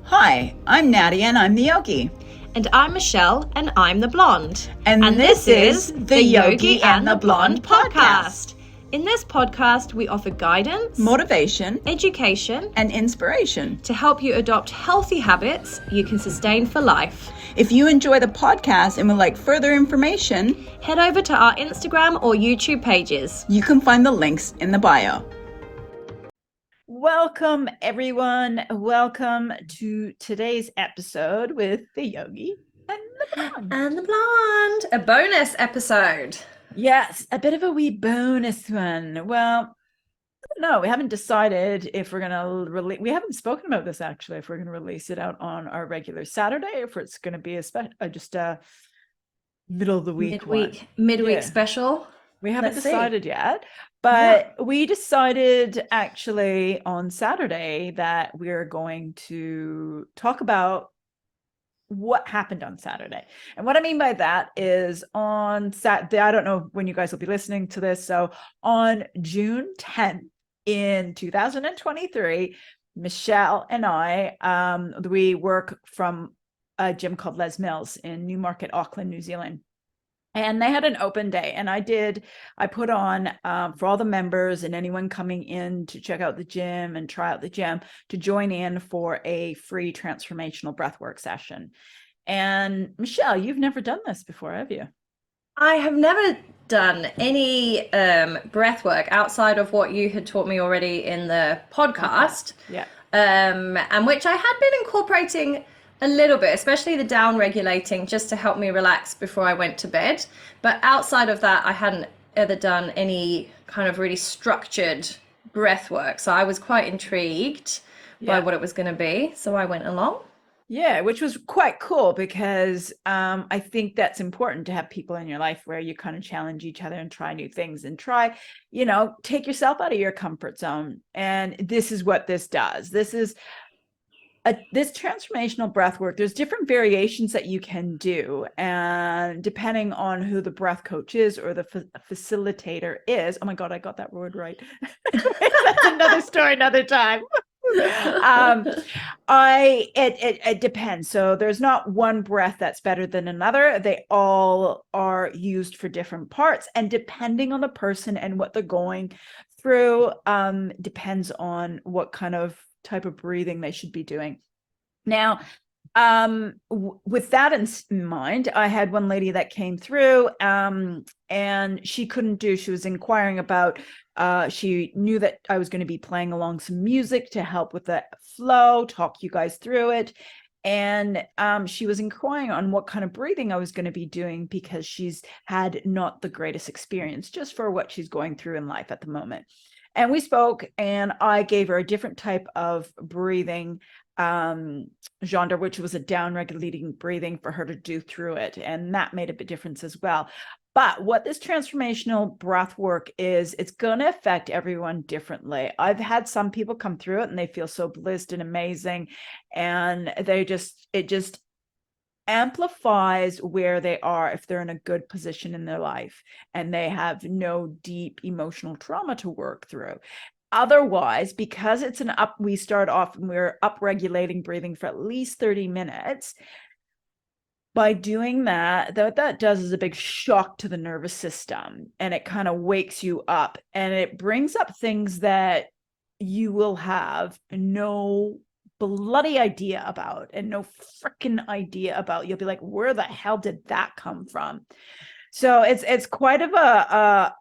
Hi, I'm Nadia and I'm the Yogi. And I'm Michelle and I'm the Blonde. And this is the Yogi and the Blonde podcast. In this podcast, we offer guidance, Motivation, education, and inspiration to help you adopt healthy habits you can sustain for life. If you enjoy the podcast and would like further information, head over to our Instagram or YouTube pages. You can find the links in the bio. Welcome, everyone. Welcome to today's episode with the Yogi and the Blonde. And the Blonde. A bonus episode. Yes, a bit of a wee bonus one. Well, no, we haven't decided if we're going to release. We haven't spoken about this, actually, if we're going to release it out on our regular Saturday, or if it's going to be just a middle of the week midweek special. We haven't decided yet, but we decided actually on Saturday that we're going to talk about what happened on Saturday. And what I mean by that is on Saturday, I don't know when you guys will be listening to this. So on June 10th in 2023, Michelle and I, we work from a gym called Les Mills in Newmarket, Auckland, New Zealand. And they had an open day, and I put on for all the members and anyone coming in to check out the gym and try out the gym to join in for a free transformational breathwork session. And Michelle, you've never done this before, have you? I have never done any breathwork outside of what you had taught me already in the podcast. Yeah. And which I had been incorporating a little bit, especially the down regulating, just to help me relax before I went to bed. But outside of that, I hadn't ever done any kind of really structured breath work. So I was quite intrigued by what it was going to be. So I went along. Yeah, which was quite cool because I think that's important to have people in your life where you kind of challenge each other and try new things and try, take yourself out of your comfort zone. And this is what this does. This transformational breath work, there's different variations that you can do, and depending on who the breath coach is or the facilitator is. Oh my God, I got that word right. That's another story, another time. It depends. So there's not one breath that's better than another. They all are used for different parts, and depending on the person and what they're going through, depends on what kind of type of breathing they should be doing. Now, with that in mind, I had one lady that came through, and she was inquiring about, she knew that I was going to be playing along some music to help with the flow, talk you guys through it. And she was inquiring on what kind of breathing I was going to be doing because she's had not the greatest experience just for what she's going through in life at the moment. And we spoke, and I gave her a different type of breathing genre, which was a down regulating breathing for her to do through it. And that made a big difference as well. But what this transformational breath work is, it's going to affect everyone differently. I've had some people come through it and they feel so blissed and amazing. And it just amplifies where they are if they're in a good position in their life and they have no deep emotional trauma to work through. Otherwise, because it's we start off and we're up-regulating breathing for at least 30 minutes. By doing that, what that does is a big shock to the nervous system, and it kind of wakes you up, and it brings up things that you will have no bloody idea about and no freaking idea about. You'll be like, where the hell did that come from? So it's quite of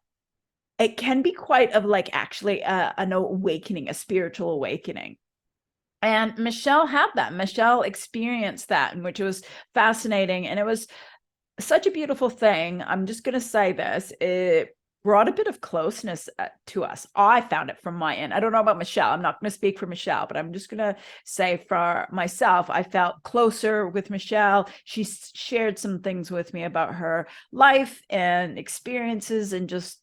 it can be quite of like actually an awakening, a spiritual awakening. And Michelle had that. Michelle experienced that, and which was fascinating. And it was such a beautiful thing. I'm just going to say this. It brought a bit of closeness to us. I found it from my end. I don't know about Michelle. I'm not going to speak for Michelle, but I'm just going to say for myself, I felt closer with Michelle. She shared some things with me about her life and experiences and just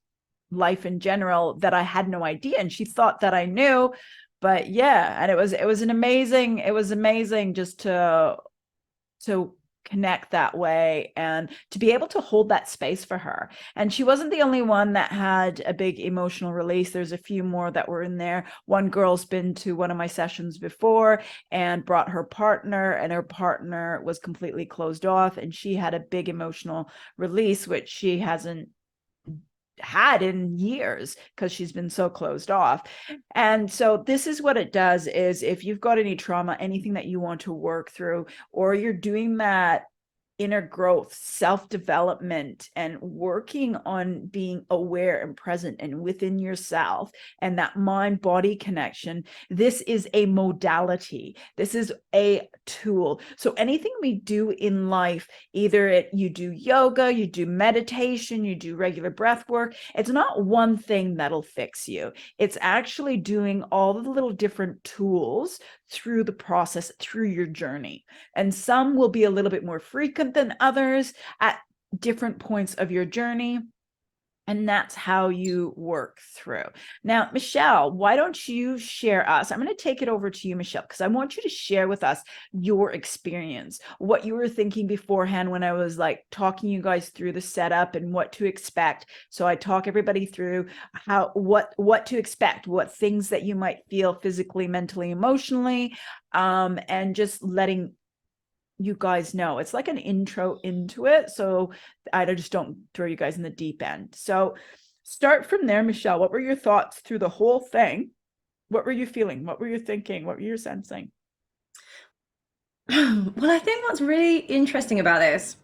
life in general that I had no idea. And she thought that I knew, but yeah. And it was amazing just to connect that way and to be able to hold that space for her. And she wasn't the only one that had a big emotional release. There's a few more that were in there. One girl's been to one of my sessions before and brought her partner, and her partner was completely closed off, and she had a big emotional release, which she hasn't had in years because she's been so closed off. And so this is what it does, is if you've got any trauma, anything that you want to work through, or you're doing that inner growth, self-development, and working on being aware and present and within yourself, and that mind-body connection, this is a modality. This is a tool. So anything we do in life, either you do yoga, you do meditation, you do regular breath work, it's not one thing that'll fix you. It's actually doing all of the little different tools through the process, through your journey. And some will be a little bit more frequent than others at different points of your journey. And that's how you work through. Now, Michelle, why don't you share us? I'm going to take it over to you, Michelle, because I want you to share with us your experience, what you were thinking beforehand when I was like talking you guys through the setup and what to expect. So I talk everybody through what to expect, what things that you might feel physically, mentally, emotionally, and just letting you guys know. It's like an intro into it, so I just don't throw you guys in the deep end. So start from there, Michelle. What were your thoughts through the whole thing? What were you feeling? What were you thinking? What were you sensing? Well, I think what's really interesting about this,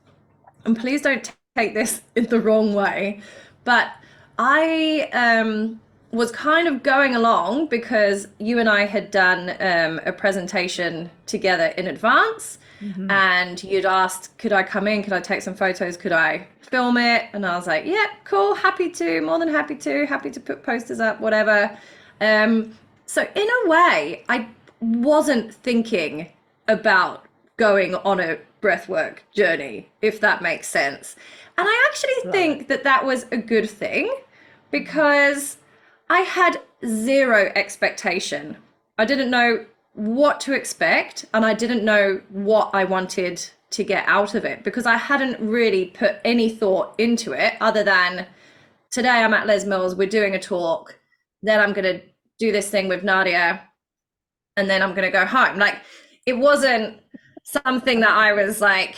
and please don't take this in the wrong way, but I was kind of going along because you and I had done a presentation together in advance. Mm-hmm. And you'd asked, could I come in? Could I take some photos? Could I film it? And I was like, yeah, cool, happy to, more than happy to put posters up, whatever. So in a way, I wasn't thinking about going on a breathwork journey, if that makes sense. And I actually think that that was a good thing, because I had zero expectation. I didn't know what to expect, and I didn't know what I wanted to get out of it, because I hadn't really put any thought into it other than today I'm at Les Mills, we're doing a talk, then I'm going to do this thing with Nadia, and then I'm going to go home. Like, it wasn't something that I was like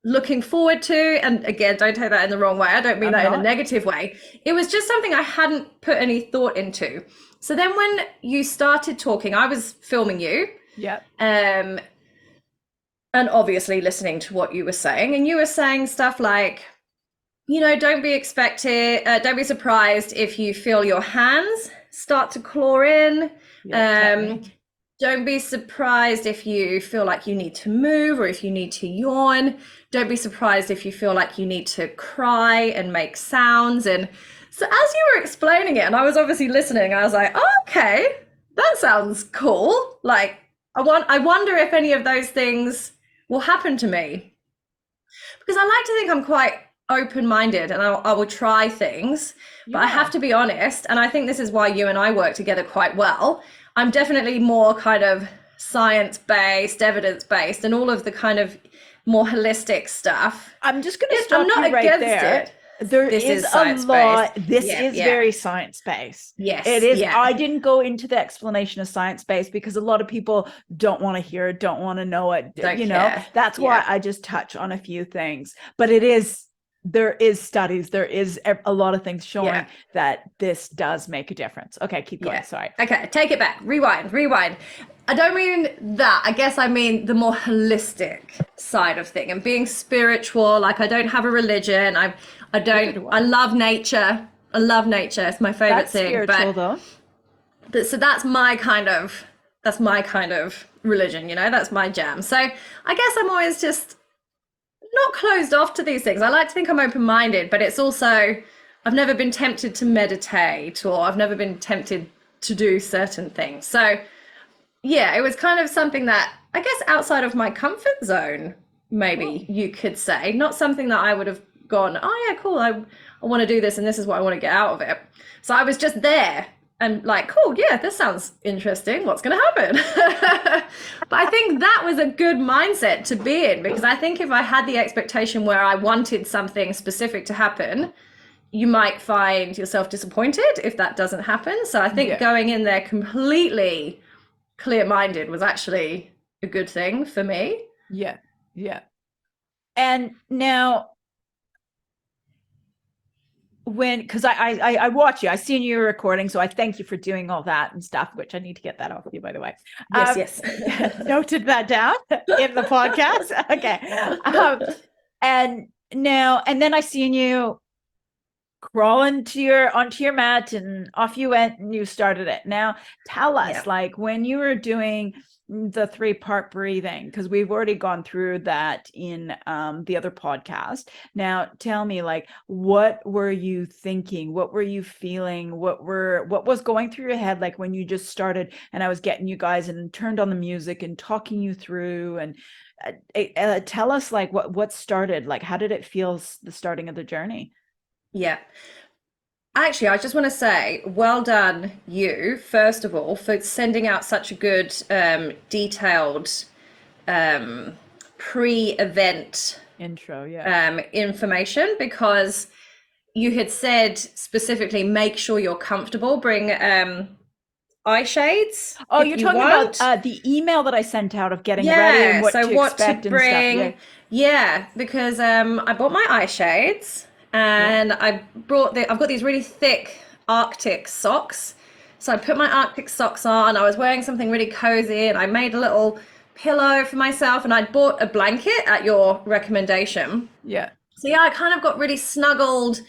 looking forward to. And again, don't take that in the wrong way. I don't mean that in a negative way. It was just something I hadn't put any thought into. So then when you started talking, I was filming you. Yeah. And obviously listening to what you were saying. And you were saying stuff like, you know, don't be surprised if you feel your hands start to claw in. Don't be surprised if you feel like you need to move or if you need to yawn. Don't be surprised if you feel like you need to cry and make sounds. And so as you were explaining it, and I was obviously listening, I was like, oh, okay, that sounds cool. Like, I wonder if any of those things will happen to me. Because I like to think I'm quite open-minded and I will try things, but I have to be honest. And I think this is why you and I work together quite well. I'm definitely more kind of science-based, evidence-based, and all of the kind of more holistic stuff. I'm just going to stop you right there. There is a lot. This is very science-based. Yes, it is. Yeah. I didn't go into the explanation of science-based because a lot of people don't want to hear it, don't want to know it. That's why I just touch on a few things. But there is studies, there is a lot of things showing that this does make a difference. Okay, keep going. Sorry. Okay, take it back. Rewind. I don't mean that. I guess I mean the more holistic side of thing and being spiritual. Like, I don't have a religion. I love nature. I love nature. It's my favorite thing. Spiritual, but so that's my kind of religion, you know, that's my jam. So I guess I'm always just not closed off to these things. I like to think I'm open-minded, but it's also, I've never been tempted to meditate, or I've never been tempted to do certain things. So yeah, it was kind of something that I guess outside of my comfort zone, maybe you could say, not something that I would have gone, oh yeah, cool, I want to do this and this is what I want to get out of it. So I was just there and like, cool, yeah, this sounds interesting. What's going to happen? But I think that was a good mindset to be in, because I think if I had the expectation where I wanted something specific to happen, you might find yourself disappointed if that doesn't happen. So I think Yeah. going in there completely clear-minded was actually a good thing for me. Yeah. Yeah. And now because I watch you, I seen you recording, so I thank you for doing all that and stuff, which I need to get that off you, by the way. Yes, yes. Noted that down in the podcast. Okay. And now, and then I seen you crawl onto your mat and off you went and you started it. Now tell us, Yeah. like, when you were doing the 3-part breathing, because we've already gone through that in the other podcast. Now tell me, like, what were you thinking? What were you feeling? What was going through your head, like when you just started and I was getting you guys and turned on the music and talking you through, and tell us, like, what started, like, how did it feel, the starting of the journey? Yeah. Actually, I just want to say, well done, you, first of all, for sending out such a good, detailed pre-event Intro, yeah. information, because you had said specifically, make sure you're comfortable, bring eye shades Oh, if you're you talking about want. the email that I sent out of getting ready and Yeah, what so to what to expect and stuff. Yeah. bring. Yeah, because I bought my eye shades, Yeah. and I've got these really thick Arctic socks. So I put my Arctic socks on. I was wearing something really cozy, and I made a little pillow for myself, and I'd bought a blanket at your recommendation. Yeah. So yeah, I kind of got really snuggled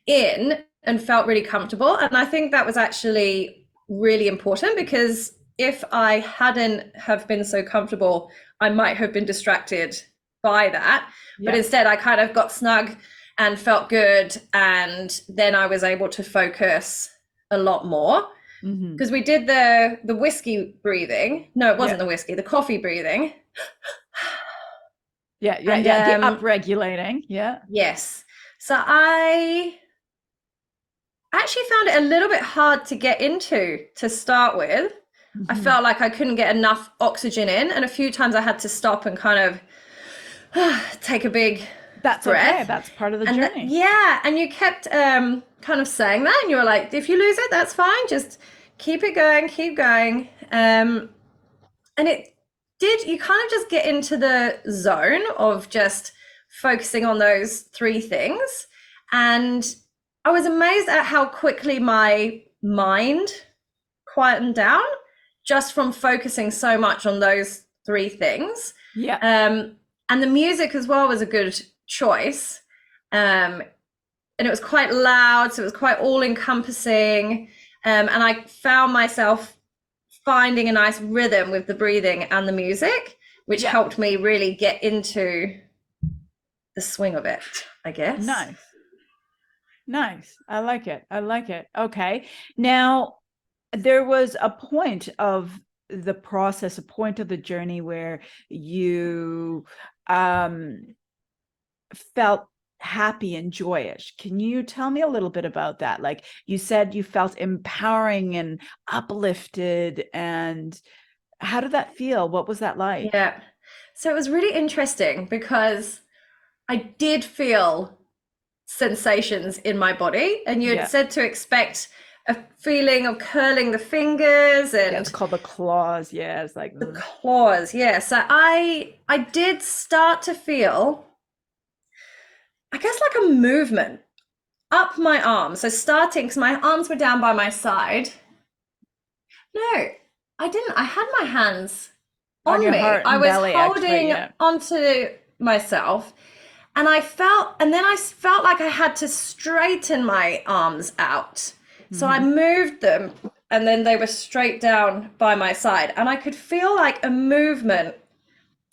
in and felt really comfortable. And I think that was actually really important, because if I hadn't have been so comfortable, I might have been distracted by that. But Yeah. instead, I kind of got snug and felt good. And then I was able to focus a lot more, Mm-hmm. because we did the whiskey breathing. No, it wasn't Yeah. the whiskey, the coffee breathing. Yeah. Yeah. And Yeah. The upregulating. Yeah. yes. So I actually found it a little bit hard to get into to start with. I Mm-hmm. felt like I couldn't get enough oxygen in, and a few times I had to stop and kind of take a big That's okay. breath. That's part of the And journey. yeah, and you kept kind of saying that, and you were like, if you lose it, that's fine. Just keep it going, keep going. And it did, you kind of just get into the zone of just focusing on those 3 things. And I was amazed at how quickly my mind quietened down just from focusing so much on those 3 things. Yeah. And the music as well was a good choice. And it was quite loud, so it was quite all encompassing. And I found myself finding a nice rhythm with the breathing and the music, which Yeah. helped me really get into the swing of it, I guess. Nice. Nice. I like it. I like it. Okay. Now, there was a point of the process, a point of the journey where you felt happy and joyous. Can you tell me a little bit about that? Like, you said you felt empowering and uplifted, and how did that feel? What was that like? Yeah. So it was really interesting, because I did feel sensations in my body, and you had Yeah. said to expect a feeling of curling the fingers Yeah, it's and called the claws. Yeah, it's like, the claws. Yeah. So I did start to feel, I guess, like a movement up my arms. So starting, because my arms were down by my side. No, I didn't. I had my hands on on your me. heart I and was belly, actually. holding Yeah. onto myself, and then I felt like I had to straighten my arms out. So I Mm-hmm. moved them, and then they were straight down by my side. And I could feel like a movement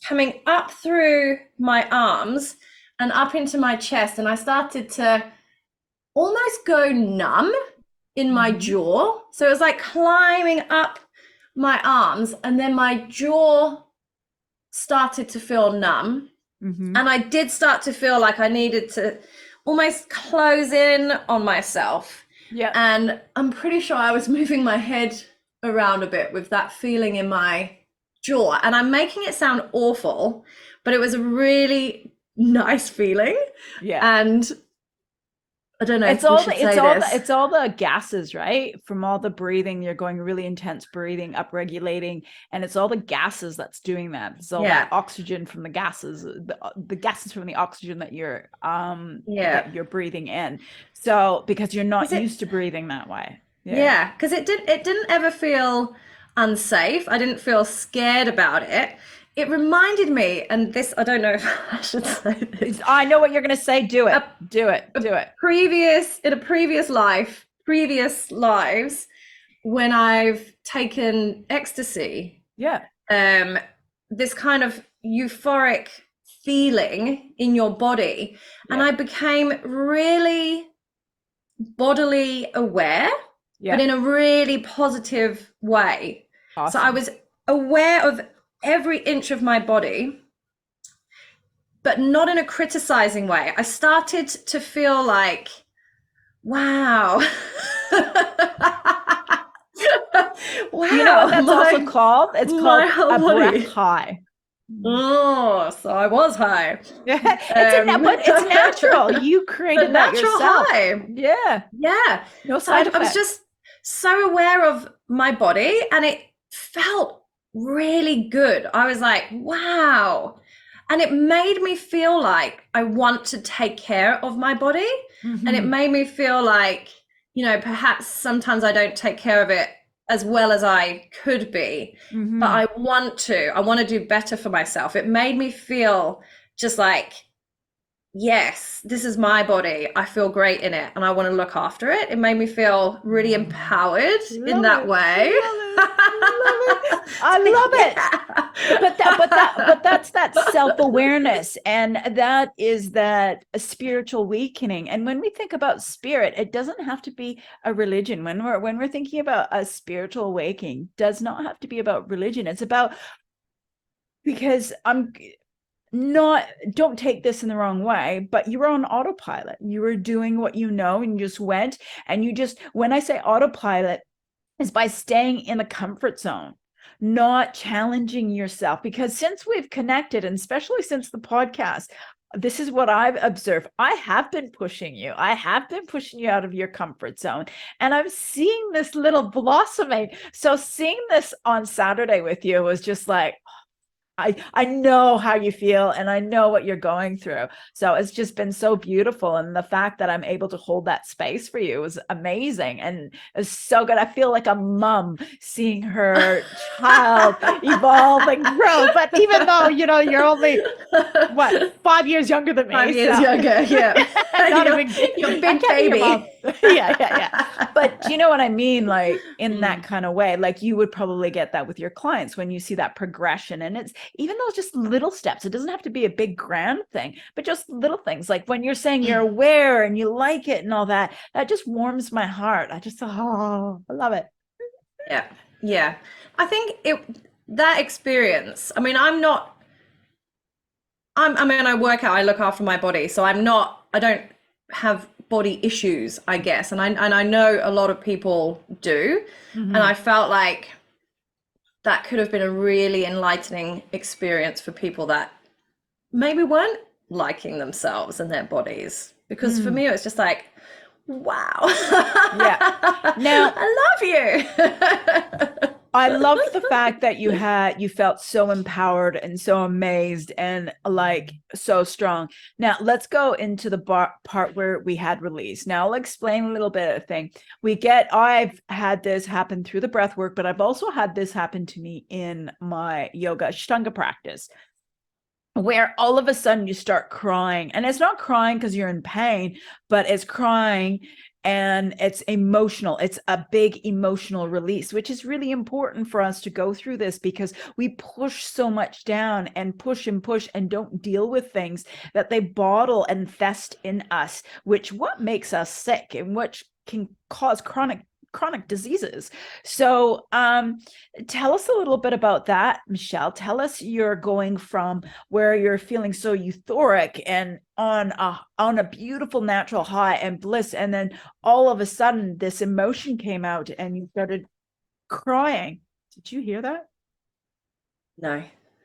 coming up through my arms and up into my chest. And I started to almost go numb in my Mm-hmm. jaw. So it was like climbing up my arms, and then my jaw started to feel numb. Mm-hmm. And I did start to feel like I needed to almost close in on myself. Yeah. And I'm pretty sure I was moving my head around a bit with that feeling in my jaw. And I'm making it sound awful, but it was a really nice feeling. Yeah. And I don't know It's if we all the should say this. it's all the gases, right? From all the breathing, you're going really intense breathing, upregulating, and it's all the gases that's doing that. It's all that Yeah. oxygen from the gases, the gases from the oxygen Yeah. that you're breathing in. So because you're not Is it? used to breathing that way. Yeah. Yeah, because it didn't ever feel unsafe. I didn't feel scared about it. It reminded me, and this, I don't know if I should say this, I know what you're gonna say. Do it. a, Do it. a Do it. in a previous lives, when I've taken ecstasy, Yeah. um, this kind of euphoric feeling in your body, and Yeah. I became really bodily aware, but Yeah. in a really positive way. So I Awesome. was aware of every inch of my body, but not in a criticizing way. I started to feel like, wow. Wow, You know what that's also called? It's called my whole a breath body. high. Oh, so I was high. But it's natural. You The created that natural yourself. high. Yeah. Yeah. No So I, side I was effects. just so aware of my body, and it felt really good. I was like, wow. And it made me feel like I want to take care of my body. And it Mm-hmm. made me feel like, perhaps sometimes I don't take care of it as well as I could be, but Mm-hmm. I want to do better for myself. It made me feel just like, yes, this is my body. I feel great in it and I want to look after it. It made me feel really empowered in Love that it. way. Love it. Love it. I love it. Yeah. But that's that self-awareness, and that is that a spiritual awakening. And when we think about spirit, it doesn't have to be a religion. When we're thinking about a spiritual awakening, does not have to be about religion. It's about, because I'm not, don't take this in the wrong way, but you were on autopilot. You were doing what you know, and you just went, and you just, when I say autopilot, is by staying in the comfort zone, not challenging yourself. Because since we've connected, and especially since the podcast, this is what I've observed. I have been pushing you. I have been pushing you out of your comfort zone. And I'm seeing this little blossoming. So seeing this on Saturday with you was just like, I know how you feel, and I know what you're going through. So it's just been so beautiful. And the fact that I'm able to hold that space for you was amazing. And it's so good. I feel like a mom seeing her child evolve and grow. But even though, you're only, what, 5 years younger than me. 5 years younger, yeah. Not You're, even, you're I big can't be your baby. mom. Yeah. But do you know what I mean? Like in that Mm. kind of way, like you would probably get that with your clients when you see that progression. And it's, even though it's just little steps, it doesn't have to be a big grand thing, but just little things. Like when you're saying you're aware and you like it and all that, that just warms my heart. I love it. Yeah, yeah. I think that experience. I mean, I work out. I look after my body, so I'm not. I don't have body issues, I guess, and I know a lot of people do, and I felt like that could have been a really enlightening experience for people that maybe weren't liking themselves and their bodies. Because for me, it was just like, wow, Yeah. Now, I love you. I loved the fact that you felt so empowered and so amazed and like so strong. Now let's go into the part where we had release. Now I'll explain a little bit of thing. I've had this happen through the breath work, but I've also had this happen to me in my yoga Ashtanga practice, where all of a sudden you start crying, and it's not crying because you're in pain, but it's crying and it's emotional. It's a big emotional release, which is really important for us to go through this, because we push so much down and push and don't deal with things, that they bottle and fest in us, which what makes us sick, and which can cause chronic chronic diseases. So tell us a little bit about that, Michelle. Tell us, you're going from where you're feeling so euphoric and on a beautiful natural high and bliss, and then all of a sudden this emotion came out and you started crying. Did you hear that? No.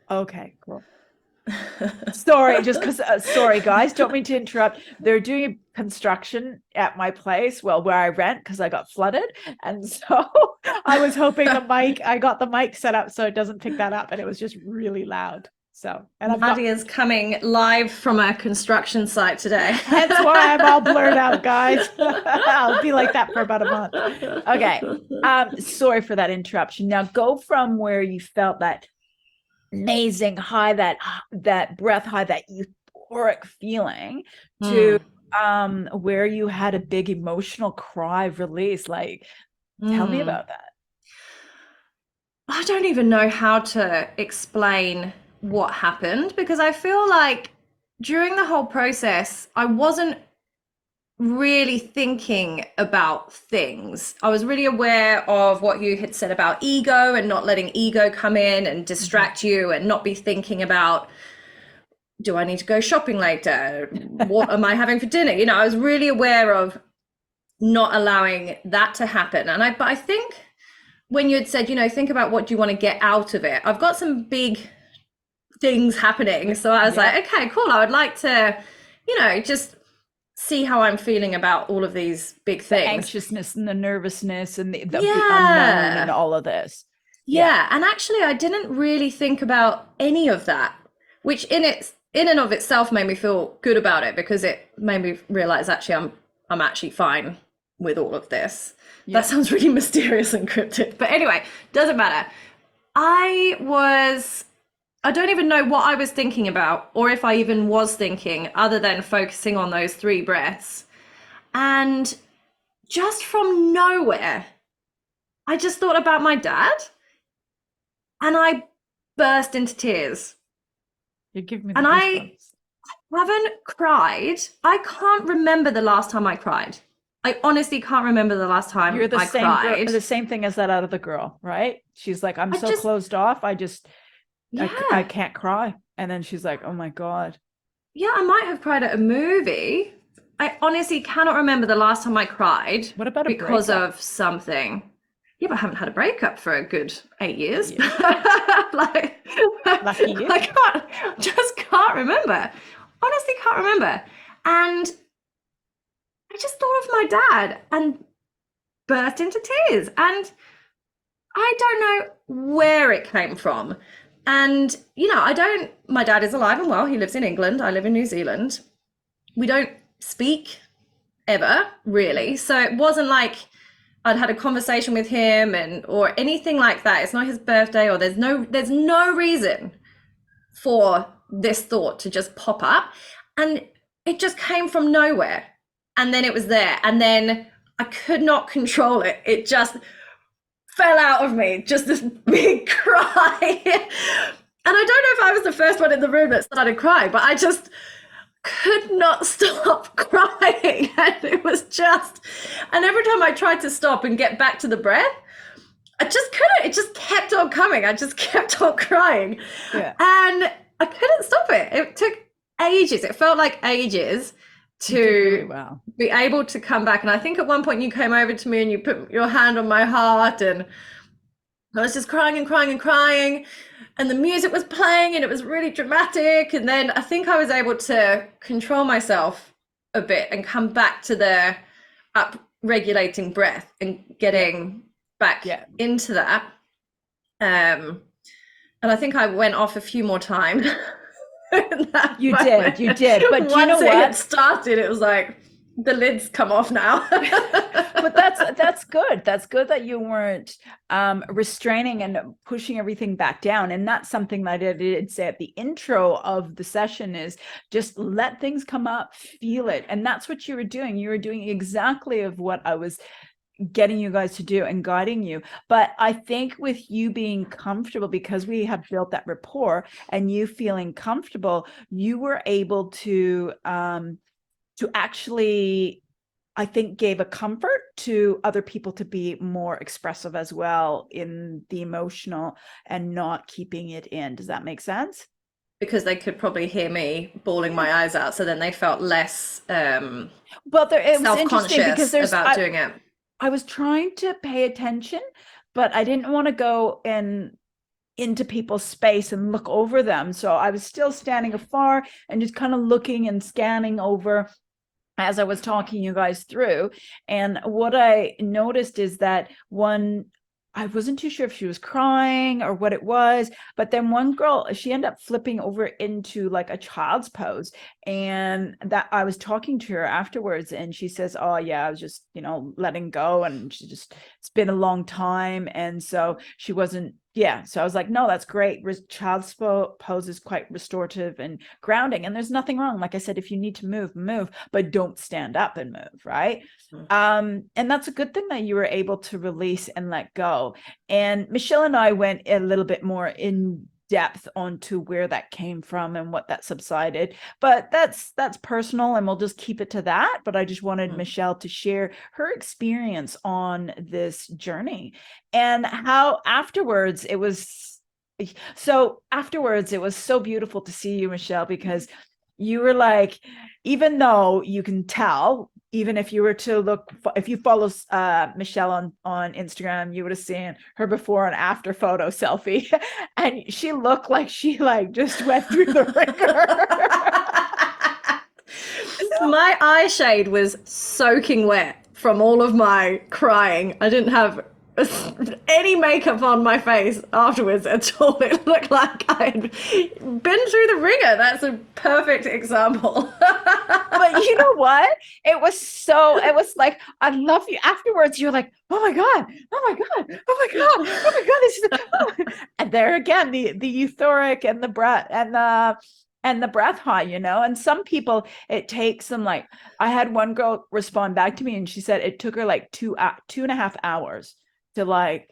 Okay, cool. Sorry, just because sorry guys, don't mean to interrupt. They're doing construction at my place, well, where I rent, because I got flooded, and so I was hoping I got the mic set up so it doesn't pick that up, and it was just really loud. So, and Nadia's coming live from a construction site today. That's why I'm all blurred out, guys. I'll be like that for about a month. Okay. Sorry for that interruption. Now go from where you felt that amazing high, that breath high, that euphoric feeling, to where you had a big emotional cry release. Like, tell me about that. I don't even know how to explain what happened, because I feel like during the whole process, I wasn't really thinking about things. I was really aware of what you had said about ego and not letting ego come in and distract you, and not be thinking about, do I need to go shopping later? What am I having for dinner? You know, I was really aware of not allowing that to happen. But I think when you had said, you know, think about what do you want to get out of it, I've got some big things happening. So I was like, okay, cool. I would like to, you know, just see how I'm feeling about all of these big things. The anxiousness and the nervousness and the unknown and all of this. Yeah. And actually, I didn't really think about any of that, which in and of itself made me feel good about it, because it made me realize actually I'm actually fine with all of this. That sounds really mysterious and cryptic, but anyway, doesn't matter. I don't even know what I was thinking about, or if I even was thinking, other than focusing on those 3 breaths. And just from nowhere, I just thought about my dad, and I burst into tears. You give me the and goosebumps. I haven't cried. I can't remember the last time I cried. I honestly can't remember the last time You're the I same cried. the same thing as that other girl, right? She's like, I'm so closed off. I can't cry. And then she's like, oh my God. Yeah, I might have cried at a movie. I honestly cannot remember the last time I cried. What about because of something? Yeah, but I haven't had a breakup for a good 8 years. Like, lucky you. I just can't remember. Honestly, can't remember. And I just thought of my dad and burst into tears. And I don't know where it came from. And, you know, my dad is alive and well. He lives in England. I live in New Zealand. We don't speak ever, really. So it wasn't like I'd had a conversation with him or anything like that. It's not his birthday, or there's no reason for this thought to just pop up. And it just came from nowhere. And then it was there. And then I could not control it. It just fell out of me, just this big cry. And I don't know if I was the first one in the room that started crying, but I just could not stop crying. And it was just, and every time I tried to stop and get back to the breath, I just couldn't. It just kept on coming. I just kept on crying. Yeah. And I couldn't stop it. It took ages. It felt like ages to be able to come back. And I think at one point you came over to me and you put your hand on my heart, and I was just crying and crying and crying, and the music was playing and it was really dramatic. And then I think I was able to control myself a bit and come back to the up-regulating breath and getting back into that. And I think I went off a few more times. You did. But once you know it started, it was like the lid's come off now. But that's good. That's good that you weren't restraining and pushing everything back down. And that's something that I did say at the intro of the session, is just let things come up, feel it. And that's what you were doing. You were doing exactly of what I was getting you guys to do and guiding you. But I think with you being comfortable, because we have built that rapport and you feeling comfortable, you were able to actually I think gave a comfort to other people to be more expressive as well in the emotional and not keeping it in. Does that make sense? Because they could probably hear me bawling Yeah. my eyes out, so then they felt less Well, it was interesting because self-conscious about doing it. I was trying to pay attention, but I didn't want to go into people's space and look over them. So I was still standing afar and just kind of looking and scanning over as I was talking you guys through. And what I noticed is that I wasn't too sure if she was crying or what it was, but then one girl, she ended up flipping over into like a child's pose. And that I was talking to her afterwards, and she says, "Oh, yeah, I was just, letting go." And it's been a long time. And so she wasn't, yeah. So I was like, "No, that's great. Child's pose is quite restorative and grounding. And there's nothing wrong. Like I said, if you need to move, move, but don't stand up and move." Right. And that's a good thing that you were able to release and let go. And Michelle and I went a little bit more in depth onto where that came from and what that subsided, but that's personal, and we'll just keep it to that. But I just wanted Michelle to share her experience on this journey and how afterwards it was so beautiful to see you, Michelle, because you were like, even though you can tell, even if you were to look, if you follow Michelle on Instagram, you would have seen her before and after photo selfie, and she looked like she like just went through the ringer. My eye shade was soaking wet from all of my crying. I didn't have any makeup on my face afterwards at all. It looked like I'd been through the ringer. That's a perfect example. But you know what? It was like, "I love you." Afterwards, you're like, "Oh my God, oh my God, oh my God, oh my God." And there again, the euphoric and the breath and the breath high, and some people, it takes them like, I had one girl respond back to me, and she said it took her like 2.5 hours to like,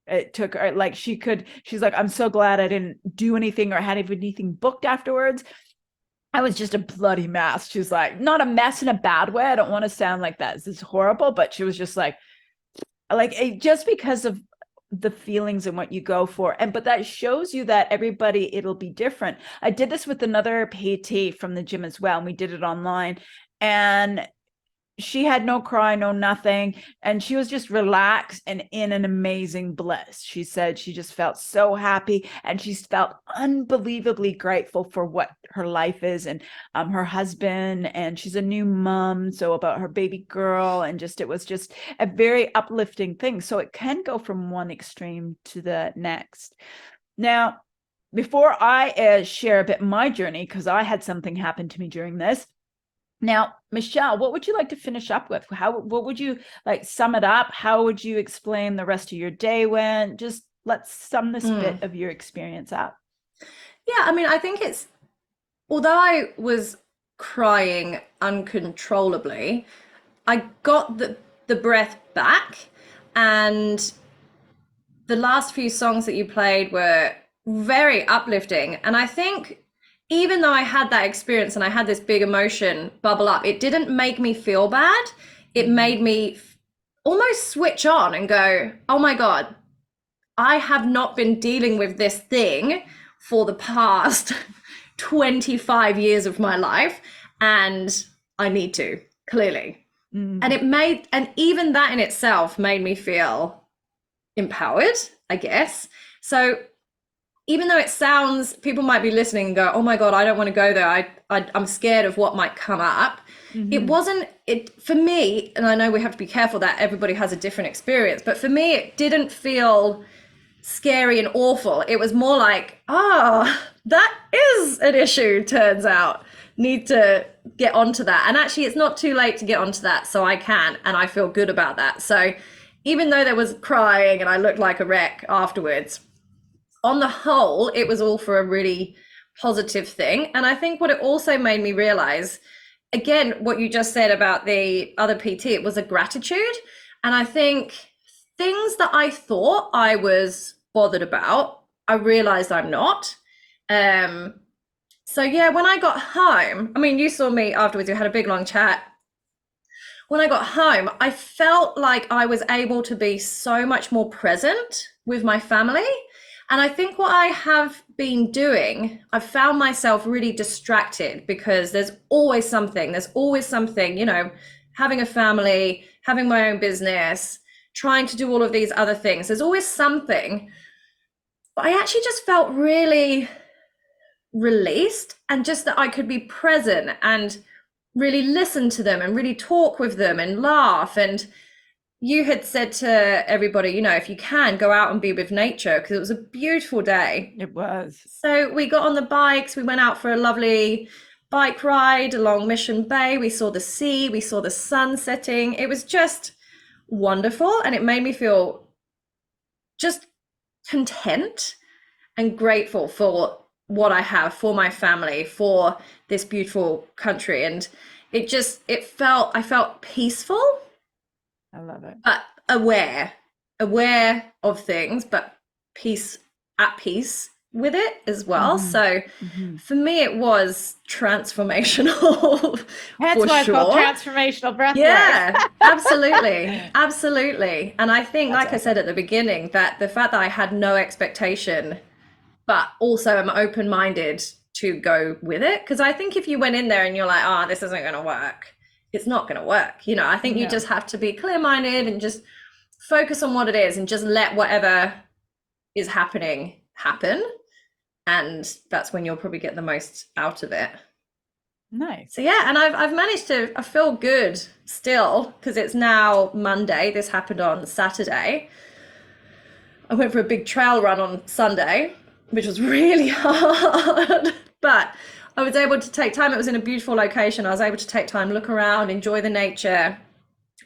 it took her like, she's like, "I'm so glad I didn't do anything or had anything booked afterwards. I was just a bloody mess." She's like, "Not a mess in a bad way. I don't want to sound like that. This is horrible." But she was just like, just because of the feelings and what you go for. But that shows you that everybody, it'll be different. I did this with another PT from the gym as well, and we did it online. And she had no cry, no nothing. And she was just relaxed and in an amazing bliss. She said she just felt so happy, and she's felt unbelievably grateful for what her life is, and her husband, and she's a new mom. So about her baby girl, and it was just a very uplifting thing. So it can go from one extreme to the next. Now, before I share a bit my journey, because I had something happen to me during this. Now, Michelle, what would you like to finish up with? What would you like sum it up? How would you explain the rest of your day went? Just let's sum this bit of your experience up. Yeah, I mean, I think although I was crying uncontrollably, I got the breath back, and the last few songs that you played were very uplifting. And I think even though I had that experience and I had this big emotion bubble up, it didn't make me feel bad. It made me almost switch on and go, "Oh my God, I have not been dealing with this thing for the past 25 years of my life, and I need to, clearly." And even that in itself made me feel empowered, I guess. So even though it sounds, people might be listening and go, "Oh my God, I don't want to go there. I'm scared of what might come up." It wasn't, it for me, and I know we have to be careful that everybody has a different experience, but for me, it didn't feel scary and awful. It was more like, that is an issue, turns out. Need to get onto that. And actually, it's not too late to get onto that, so I can, and I feel good about that. So even though there was crying and I looked like a wreck afterwards, on the whole, it was all for a really positive thing. And I think what it also made me realize, again, what you just said about the other PT, it was a gratitude. And I think things that I thought I was bothered about, I realized I'm not. So yeah, when I got home, I mean, you saw me afterwards, we had a big long chat. when I got home, I felt like I was able to be so much more present with my family. And I think what I have been doing, I've found myself really distracted because there's always something, you know, having a family, having my own business, trying to do all of these other things. There's always something. But I actually just felt really released, and just that I could be present and really listen to them and really talk with them and laugh. And you had said to everybody, you know, if you can go out and be with nature, because it was a beautiful day. It was. So we got on the bikes, we went out for a lovely bike ride along Mission Bay. We saw the sea, we saw the sun setting. It was just wonderful, and it made me feel just content and grateful for what I have, for my family, for this beautiful country. And I felt peaceful, I love it. but aware of things, but at peace with it as well. Mm-hmm. So Mm-hmm. for me, it was transformational. That's for why it's called sure. Transformational Breathwork. Yeah, absolutely. Absolutely. And I think, That's like I said at the beginning, that the fact that I had no expectation, but also am open-minded to go with it. Because I think if you went in there and you're like, oh, this isn't going to work, it's not going to work. You know, I think you just have to be clear-minded and just focus on what it is and just let whatever is happening happen. And that's when you'll probably get the most out of it. Nice. So yeah, and I've managed to, I feel good still, because it's now Monday. This happened on Saturday. I went for a big trail run on Sunday, which was really hard, but I was able to take time. It was in a beautiful location. I was able to take time, look around, enjoy the nature,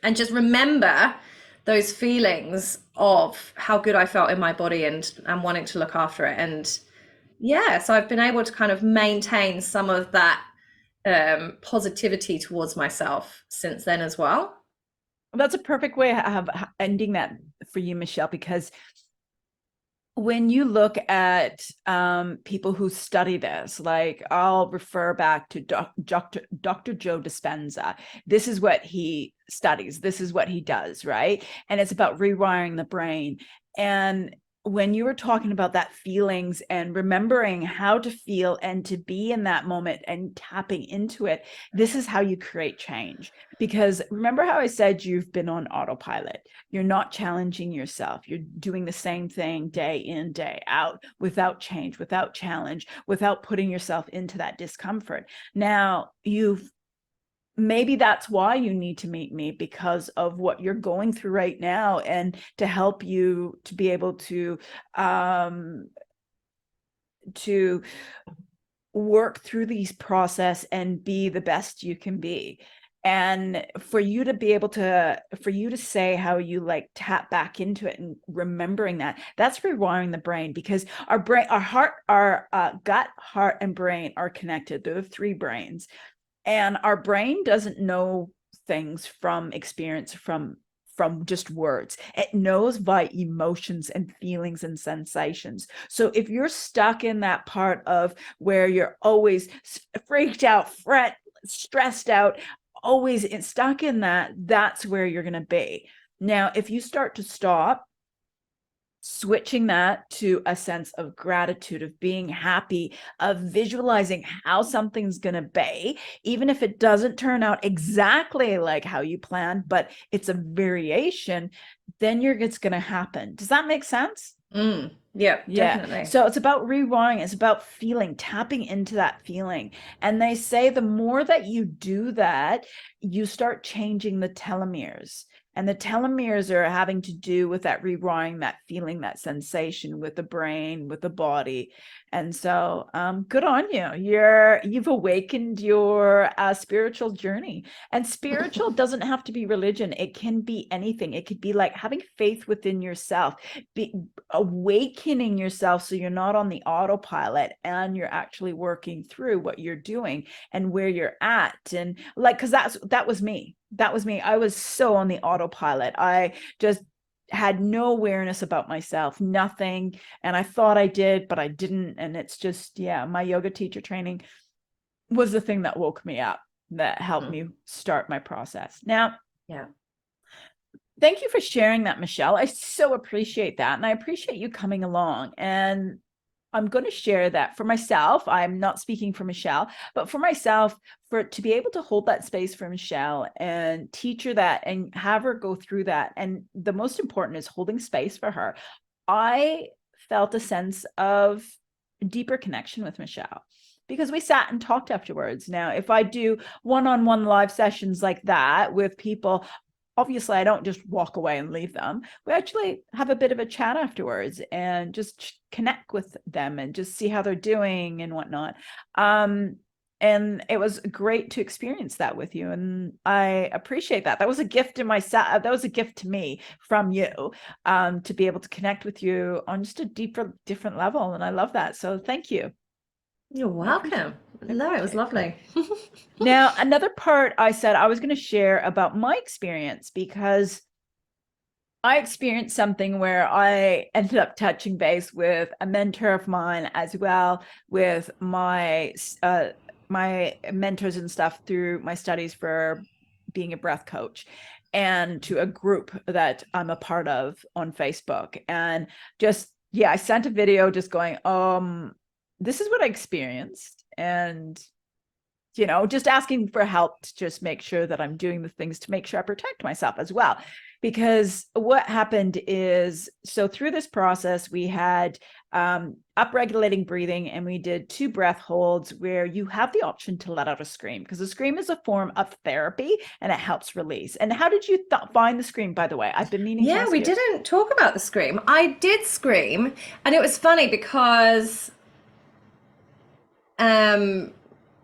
and just remember those feelings of how good I felt in my body and wanting to look after it. And yeah, so I've been able to kind of maintain some of that positivity towards myself since then as well. That's a perfect way of ending that for you, Michelle, because when you look at people who study this, like I'll refer back to Dr. Joe Dispenza. This is what he studies. This is what he does, right? And it's about rewiring the brain. And when you were talking about that feelings and remembering how to feel and to be in that moment and tapping into it, this is how you create change. Because remember how I said you've been on autopilot. You're not challenging yourself. You're doing the same thing day in, day out, without change, without challenge, without putting yourself into that discomfort. Now maybe that's why you need to meet me, because of what you're going through right now, and to help you to be able to work through these process and be the best you can be. And for you to be able to, for you to say how you like tap back into it and remembering that's rewiring the brain, because our brain, our heart, our gut, heart, and brain are connected. They're the three brains. And our brain doesn't know things from experience, from just words. It knows by emotions and feelings and sensations. So if you're stuck in that part of where you're always freaked out, stressed out, always stuck in that, that's where you're going to be. Now, if you start to stop, switching that to a sense of gratitude, of being happy, of visualizing how something's going to be, even if it doesn't turn out exactly like how you planned, but it's a variation, then it's going to happen. Does that make sense? Yeah, definitely. So it's about rewiring. It's about feeling, tapping into that feeling. And they say the more that you do that, you start changing the telomeres. And the telomeres are having to do with that rewiring, that feeling, that sensation with the brain, with the body. And so good on you. You've awakened your spiritual journey. And spiritual doesn't have to be religion. It can be anything. It could be like having faith within yourself, awakening yourself so you're not on the autopilot and you're actually working through what you're doing and where you're at. And like, because that was me. I was so on the autopilot. I just had no awareness about myself, nothing. And I thought I did, but I didn't. And it's just, my yoga teacher training was the thing that woke me up, that helped me start my process. Now, Yeah. Thank you for sharing that, Michelle. I so appreciate that. And I appreciate you coming along. And I'm going to share that for myself. I'm not speaking for Michelle, but for myself, for to be able to hold that space for Michelle and teach her that and have her go through that. And the most important is holding space for her. I felt a sense of deeper connection with Michelle because we sat and talked afterwards. Now, if I do one-on-one live sessions like that with people, obviously I don't just walk away and leave them. We actually have a bit of a chat afterwards and just connect with them and just see how they're doing and whatnot. And it was great to experience that with you. And I appreciate that. That was a gift in myself. That was a gift to me from you, to be able to connect with you on just a different level. And I love that. So thank you. You're welcome. No, it was lovely. Now, another part I said I was going to share about my experience, because I experienced something where I ended up touching base with a mentor of mine, as well with my my mentors and stuff through my studies for being a breath coach, and to a group that I'm a part of on Facebook. And just, yeah, I sent a video just going, this is what I experienced. And just asking for help to just make sure that I'm doing the things to make sure I protect myself as well. Because what happened is, so through this process, we had upregulating breathing, and we did 2 breath holds where you have the option to let out a scream, because a scream is a form of therapy and it helps release. And how did you find the scream, by the way? I've been meaning to Yeah, ask we you. didn't talk about the scream. I did scream, and it was funny because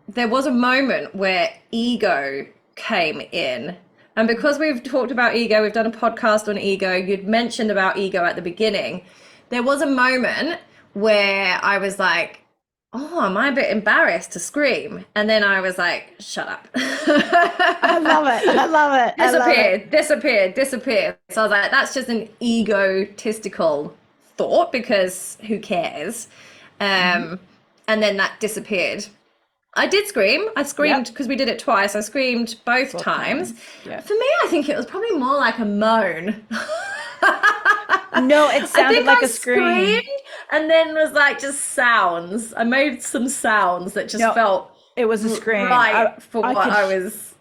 there was a moment where ego came in. And because we've talked about ego, we've done a podcast on ego, you'd mentioned about ego at the beginning. There was a moment where I was like, oh, am I a bit embarrassed to scream? And then I was like, shut up. I love it. I love it. I love it. Disappeared. So I was like, that's just an egotistical thought, because who cares? And then that disappeared. I did scream. I screamed because we did it twice. I screamed both times. Yeah. For me, I think it was probably more like a moan. No, it I sounded think like I a scream. screamed and then was like just sounds. I made some sounds that just No, felt it was a scream. right for I what could, I was.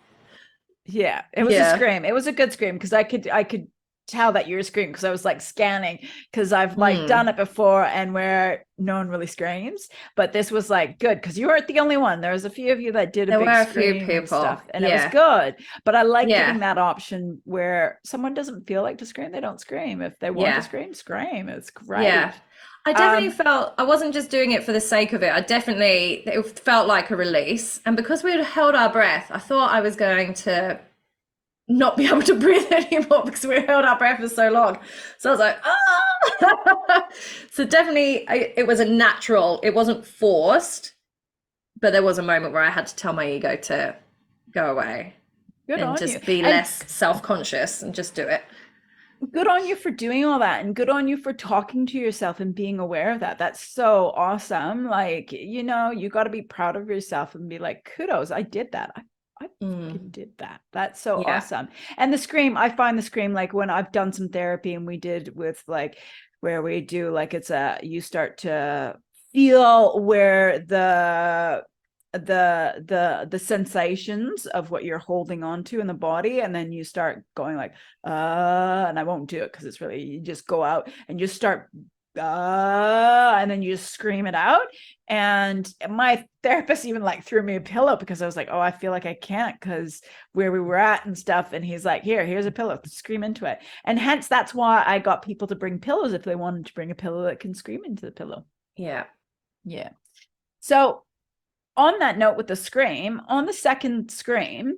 yeah, it was a Yeah. scream. It was a good scream, because I could tell that you were screaming, because I was like scanning, because I've like done it before and where no one really screams, but this was like good because you weren't the only one. There was a few of you that did a There big were a few scream and people. stuff, and it was Yeah. good. But I like giving Yeah. that option where someone doesn't feel like to scream, they don't scream. If they want to Yeah. scream, scream. It's Yeah. great. I definitely Um, felt I wasn't just doing it for the sake of it. It felt like a release. And because we had held our breath, I thought I was going to not be able to breathe anymore because we held our breath for so long. So I was like, ah. So definitely, it was a natural, it wasn't forced, but there was a moment where I had to tell my ego to go away Good and on you. just be And less self-conscious and just do it. good on you for doing all that, and good on you for talking to yourself and being aware of that. That's so awesome. Like, you got to be proud of yourself and be like, kudos, I did that. I fucking did that. That's so Yeah. awesome. And the scream, I find the scream, like when I've done some therapy and we did with like where we do like you start to feel where the sensations of what you're holding on to in the body, and then you start going like and I won't do it because it's really, you just go out and you start and then you just scream it out. And my therapist even like threw me a pillow, because I was like, oh, I feel like I can't, because where we were at and stuff. And he's like, here's a pillow, scream into it. And hence that's why I got people to bring pillows if they wanted to bring a pillow that can scream into the pillow. Yeah. Yeah. So on that note, with the scream, on the second scream,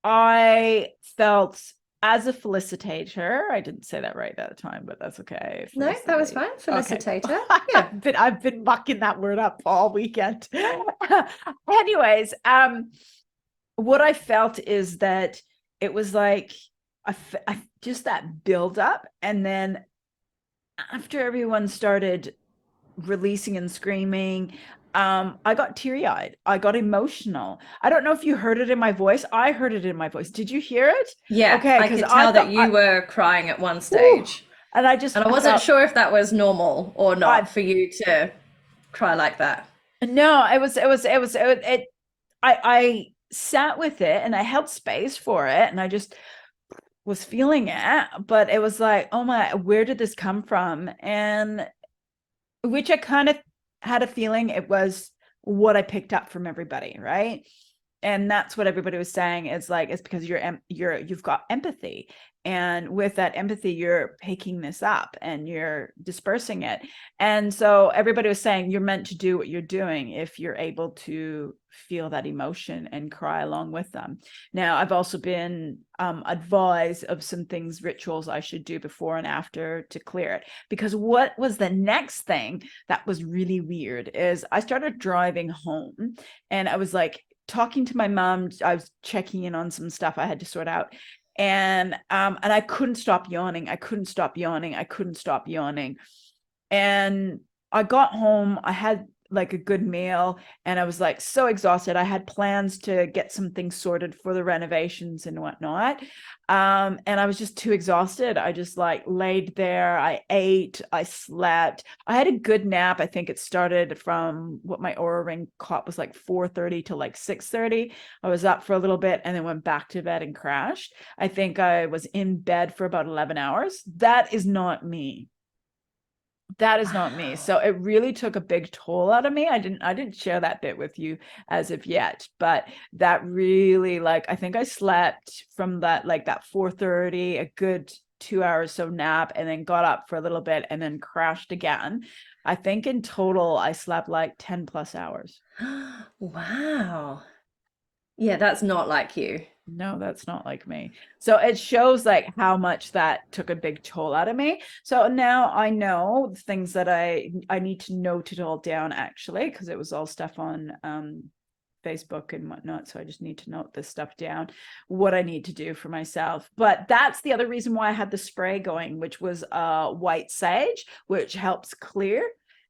I felt as a felicitator. I didn't say that right at the time, but that's okay. No, that was fine. Felicitator. Yeah. I've been mucking that word up all weekend. Anyways, what I felt is that it was like just that build up, and then after everyone started releasing and screaming, I got teary-eyed. I got emotional. I don't know if you heard it in my voice. I heard it in my voice. Did you hear it? Yeah, Okay, I because could I tell that thought you were crying at one whew, stage. and And I I wasn't felt sure if that was normal or I not for you to cry like that. no, I sat with it and I held space for it and I just was feeling it, but it was like, oh my, where did this come from? And which I kind of had a feeling it was what I picked up from everybody, right? And that's what everybody was saying is like it's because you've got empathy, and with that empathy you're picking this up and you're dispersing it. And so everybody was saying you're meant to do what you're doing if you're able to feel that emotion and cry along with them. Now I've also been advised of some things, rituals I should do before and after to clear it, because what was the next thing that was really weird is I started driving home and I was like talking to my mom. I was checking in on some stuff I had to sort out. And I couldn't stop yawning. I couldn't stop yawning. I couldn't stop yawning. And I got home, I had like a good meal, and I was like so exhausted. I had plans to get some things sorted for the renovations and whatnot. And I was just too exhausted. I just like laid there, I ate, I slept. I had a good nap. I think it started from what my Aura Ring caught was like 4:30 to like 6:30. I was up for a little bit and then went back to bed and crashed. I think I was in bed for about 11 hours. That is not me. That is not me. Wow. So it really took a big toll out of me. I didn't share that bit with you as of yet, but that really, like, I think I slept from that like that 4:30, a good 2 hours so nap, and then got up for a little bit and then crashed again. I think in total I slept like 10 plus hours. Wow. Yeah, that's not like you. No, that's not like me. So it shows like how much that took a big toll out of me. So now I know the things that I need to note it all down actually, because it was all stuff on Facebook and whatnot. So I just need to note this stuff down, what I need to do for myself. But that's the other reason why I had the spray going, which was white sage, which helps clear.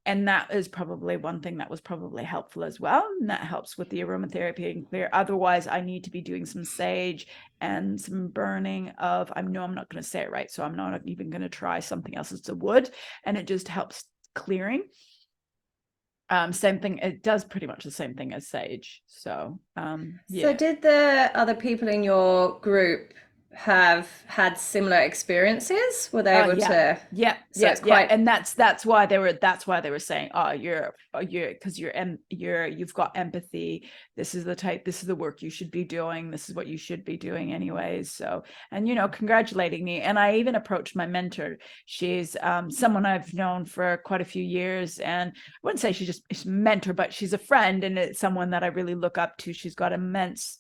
And that is probably one thing that was probably helpful as well. And that helps with the aromatherapy and clear. Otherwise, I need to be doing some sage and some burning of, I know I'm not going to say it right, so I'm not even going to try something else. It's a wood, and it just helps clearing. Same thing, it does pretty much the same thing as sage. So So yeah. did the other people in your group have had similar experiences? Were they able Yeah, to? yeah, So yeah, it's yeah, quite, and that's why they were saying, oh, you're because you've got empathy. This is the work you should be doing. This is what you should be doing anyways. So, and congratulating me. And I even approached my mentor. She's someone I've known for quite a few years, and I wouldn't say she's a mentor, but she's a friend, and it's someone that I really look up to. She's got immense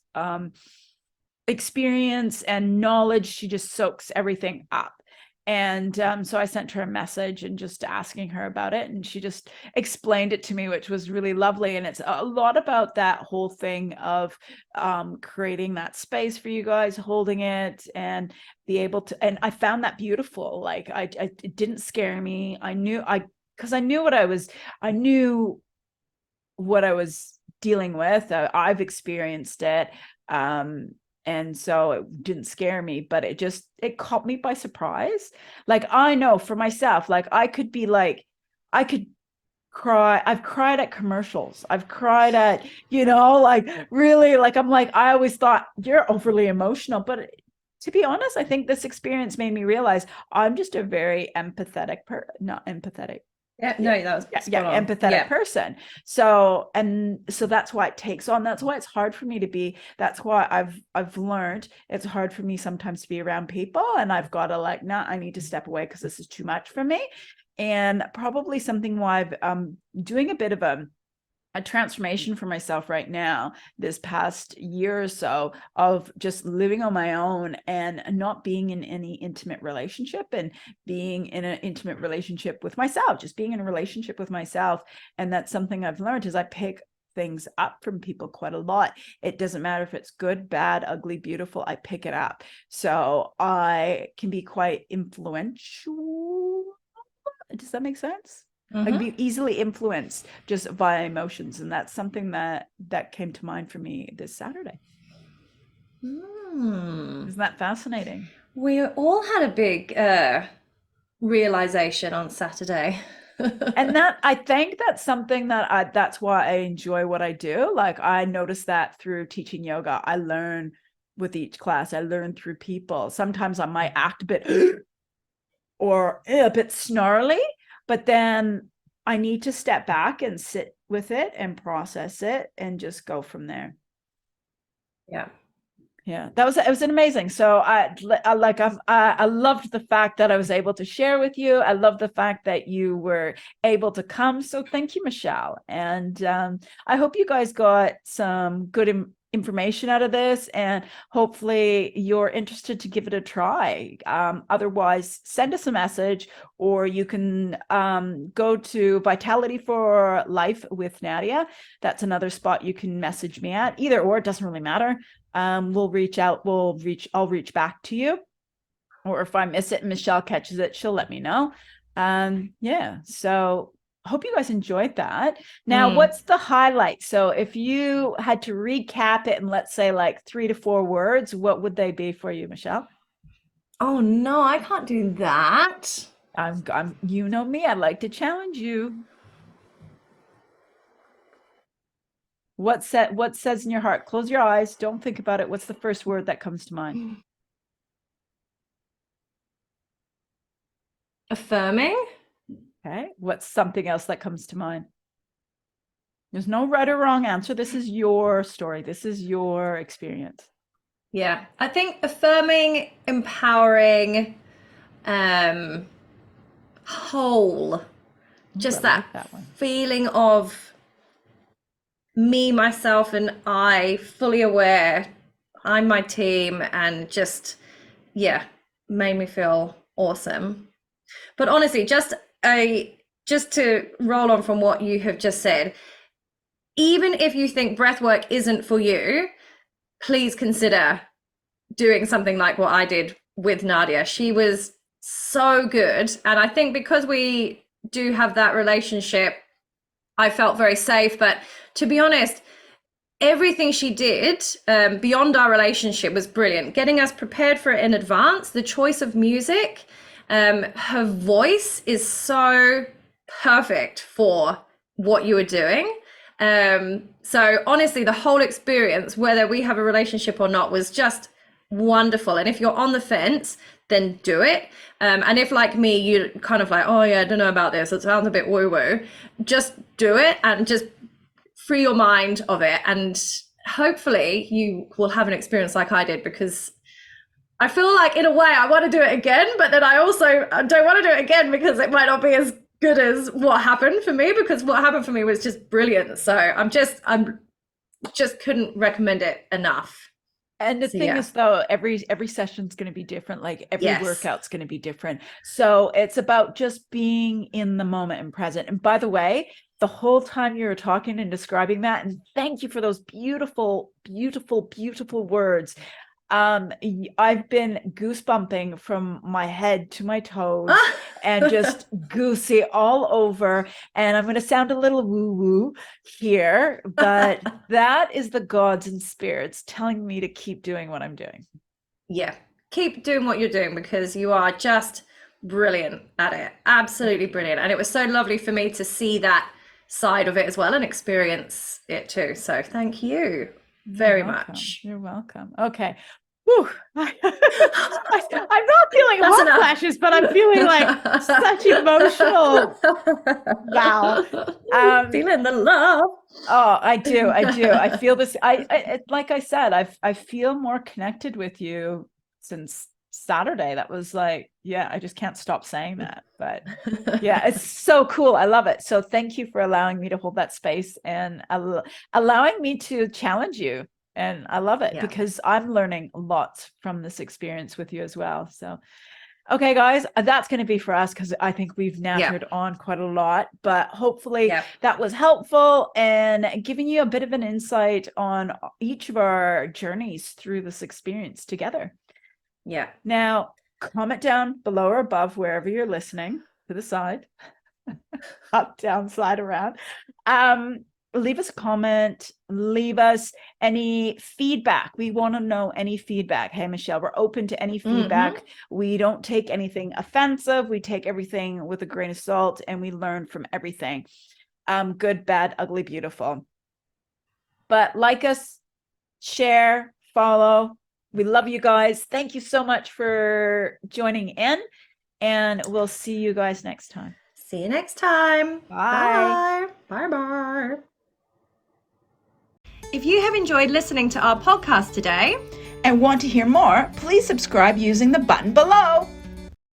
experience and knowledge. She just soaks everything up. And so I sent her a message and just asking her about it. And she just explained it to me, which was really lovely. And it's a lot about that whole thing of creating that space for you guys, holding it and be able to. And I found that beautiful. Like it didn't scare me. Because I knew what I was dealing with. I've experienced it. Um, and so it didn't scare me, but it caught me by surprise. Like I know for myself, like I could cry. I've cried at commercials. I've cried at, like really, like I'm like, I always thought you're overly emotional, but to be honest, I think this experience made me realize I'm just a very not empathetic, yeah, yeah, no, that was spot yeah, on. empathetic Yeah. person. So that's why it takes on. That's why it's hard for me to be. That's why I've learned it's hard for me sometimes to be around people, and I've got to like, nah, I need to step away because this is too much for me. And probably something why I've doing a bit of a transformation for myself right now this past year or so of just living on my own and not being in any intimate relationship, and being in an intimate relationship with myself, just being in a relationship with myself. And that's something I've learned is I pick things up from people quite a lot. It doesn't matter if it's good, bad, ugly, beautiful, I pick it up. So I can be quite influential. Does that make sense? I can be easily influenced just via emotions. And that's something that came to mind for me this Saturday. Isn't that fascinating? We all had a big realization on Saturday. And that, I think that's something that's why I enjoy what I do. Like, I noticed that through teaching yoga. I learn with each class, I learn through people. Sometimes I might act a bit or a bit snarly, but then I need to step back and sit with it and process it and just go from there. Yeah. Yeah, it was an amazing. So I loved the fact that I was able to share with you. I love the fact that you were able to come. So thank you, Michelle. And I hope you guys got some good information out of this, and hopefully you're interested to give it a try. Otherwise, send us a message, or you can go to Vitality for Life with Nadia. That's another spot you can message me at. Either or, it doesn't really matter. We'll reach out. I'll reach back to you. Or if I miss it and Michelle catches it, she'll let me know. Yeah. So hope you guys enjoyed that. Now, what's the highlight? So if you had to recap it in, let's say, like 3 to 4 words, what would they be for you, Michelle? Oh no, I can't do that. You know me, I'd like to challenge you. What says in your heart? Close your eyes. Don't think about it. What's the first word that comes to mind? Affirming. Okay. What's something else that comes to mind? There's no right or wrong answer. This is your story. This is your experience. Yeah. I think affirming, empowering, whole. Just I that like that one. feeling of me, myself, and I fully aware I'm my team, and just, yeah, made me feel awesome. But honestly, just to roll on from what you have just said, even if you think breathwork isn't for you, please consider doing something like what I did with Nadia. She was so good. And I think because we do have that relationship, I felt very safe. But to be honest, everything she did beyond our relationship was brilliant. Getting us prepared for it in advance, the choice of music, her voice is so perfect for what you were doing. So honestly, the whole experience, whether we have a relationship or not, was just wonderful. And if you're on the fence, then do it. And if, like me, you kind of like, oh yeah, I don't know about this, it sounds a bit woo woo, just do it and just free your mind of it. And hopefully you will have an experience like I did, because I feel like in a way I want to do it again, but then I also don't want to do it again because it might not be as good as what happened for me, because what happened for me was just brilliant. So I'm just couldn't recommend it enough. And the So thing yeah. is, though, every session's going to be different. Like every Yes. workout's going to be different. So it's about just being in the moment and present. And by the way, the whole time you were talking and describing that, and thank you for those beautiful, beautiful, beautiful words. I've been goosebumping from my head to my toes and just goosey all over. And I'm going to sound a little woo woo here, but that is the gods and spirits telling me to keep doing what I'm doing. Yeah. Keep doing what you're doing, because you are just brilliant at it. Absolutely brilliant. And it was so lovely for me to see that side of it as well and experience it too. So thank you very much. You're welcome. Okay. Whew. I'm not feeling That's hot enough. flashes, but I'm feeling like such emotional. Wow. Feeling the love. Oh, I do. I feel this. Like I said, I feel more connected with you since Saturday. That was like, yeah, I just can't stop saying that. But yeah, it's so cool. I love it. So thank you for allowing me to hold that space and allowing me to challenge you. And I love it Yeah. because I'm learning lots from this experience with you as well. So okay, guys, that's going to be for us because I think we've nattered on quite a lot, but hopefully that was helpful and giving you a bit of an insight on each of our journeys through this experience together. Yeah. Now, comment down below or above wherever you're listening to the side. Up, down, slide around. Leave us a comment, leave us any feedback. We want to know any feedback. Hey, Michelle, we're open to any feedback. We don't take anything offensive. We take everything with a grain of salt and we learn from everything. Good, bad, ugly, beautiful. But like us, share, follow. We love you guys. Thank you so much for joining in, and we'll see you guys next time. See you next time. Bye. Bye. Bye. If you have enjoyed listening to our podcast today and want to hear more, please subscribe using the button below.